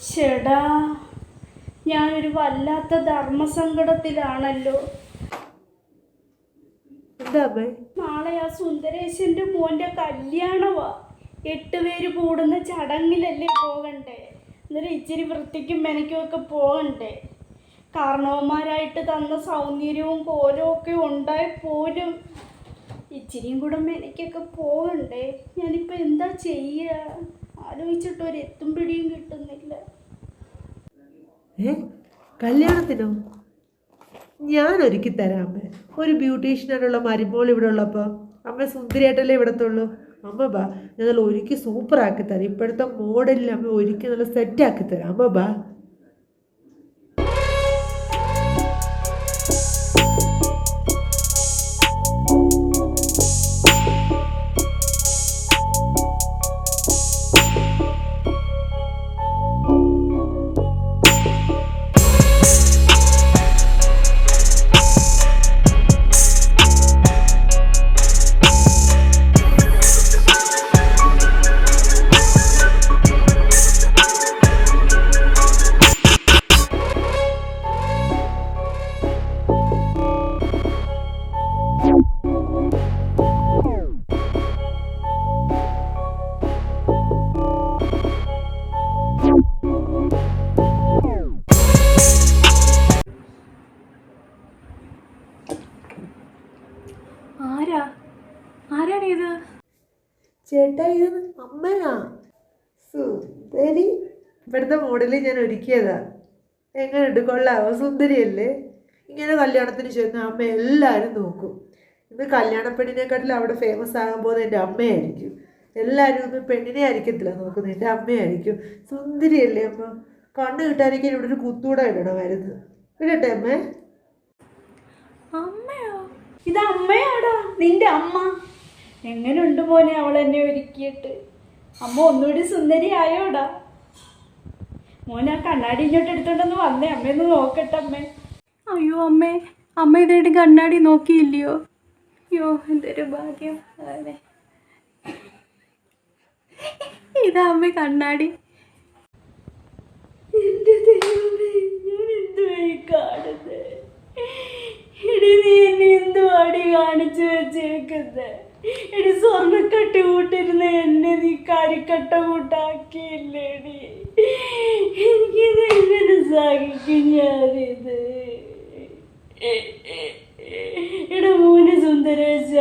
ചേടാ, ഞാനൊരു വല്ലാത്ത ധർമ്മസങ്കടത്തിലാണല്ലോ. നാളെ ആ സുന്ദരേശന്റെ മോന്റെ കല്യാണവാ. 8 പേര് കൂടുന്ന ചടങ്ങിലല്ലേ പോകണ്ടേ. എന്നിട്ട് ഇച്ചിരി വൃത്തിക്കും മെനയ്ക്കും ഒക്കെ പോകണ്ടേ. കാരണവന്മാരായിട്ട് തന്ന സൗന്ദര്യവും കോലവും ഒക്കെ ഉണ്ടായി പോലും ഇച്ചിരിയും കൂടെ മെനയ്ക്കൊക്കെ പോകണ്ടേ. ഞാനിപ്പോൾ എന്താ ചെയ്യുക? ആലോചിച്ചിട്ട് ഒരു എത്തും പിടിയും കിട്ടുന്നില്ല. കല്യാണത്തിനോ? ഞാൻ ഒരുക്കി തരാം അമ്മ. ഒരു ബ്യൂട്ടീഷ്യനായിട്ടുള്ള മരുമോൾ ഇവിടെ ഉള്ളപ്പോൾ അമ്മ സുന്ദരിയായിട്ടല്ലേ ഇവിടത്തുള്ളൂ. അമ്മ ബാ, ഞാൻ നല്ല ഒരുക്കി സൂപ്പറാക്കി തരാം. ഇപ്പോഴത്തെ മോഡലിൽ അമ്മ ഒരുക്കി നല്ല സെറ്റാക്കി തരാം. അമ്മ ബാ. ആരാണിത്? ചേട്ടാ, ഇത് അമ്മയാ. സുന്ദരി. ഇവിടുത്തെ മോഡലിൽ ഞാൻ ഒരുക്കിയതാ. എങ്ങനെയുണ്ട്? കൊള്ളാവോ? സുന്ദരിയല്ലേ? ഇങ്ങനെ കല്യാണത്തിന് ചെന്ന് അമ്മ എല്ലാവരും നോക്കും. ഇന്ന് കല്യാണപ്പെണ്ണിനെക്കാട്ടിലും അവിടെ ഫേമസ് ആകാൻ പോകുന്നത് എൻ്റെ അമ്മയായിരിക്കും. എല്ലാവരും ഒന്നും പെണ്ണിനെ ആയിരിക്കത്തില്ല നോക്കുന്നത്, എൻ്റെ അമ്മയായിരിക്കും. സുന്ദരിയല്ലേ അമ്മ? കണ്ണ് കിട്ടാതിരിക്കാൻ ഇവിടെ ഒരു കുത്തൂടെ ഇടണമായിരുന്നു. ഇടട്ടെ അമ്മേ? അമ്മയോ? ഇത് അമ്മയാടാ, നിന്റെ അമ്മ. എങ്ങനെയുണ്ട് മോനെ അവൾ എന്നെ ഒരുക്കിയിട്ട്? അമ്മ ഒന്നുകൂടി സുന്ദരി ആയോടാ. മോനെ ആ കണ്ണാടി ഇങ്ങോട്ട് എടുത്തോണ്ടൊന്ന് വന്നേ, അമ്മയൊന്ന് നോക്കട്ടെ അമ്മേ. അയ്യോ അമ്മേ, അമ്മ ഇതായിട്ട് കണ്ണാടി നോക്കിയില്ലയോ? അയ്യോ, എന്തൊരു ഭാഗ്യം. അതെ, ഇതാ അമ്മ കണ്ണാടി. എന്റെ ദൈവമേ, ഞാൻ എന്തുവായി കാണുന്നത്? എടി, നീ എന്നെ എന്തുവാടി കാണിച്ചു വെച്ചേക്കുന്നത്? എടി, സ്വർണ്ണക്കട്ടി കൂട്ടിരുന്ന എന്നെ നീ കരിക്കട്ട കൂട്ടാക്കിയില്ലേടി. എനിക്കിത് എങ്ങനെ സഹിക്കും ഞാനിത്? എടാ മോനെ സുന്ദരേശ,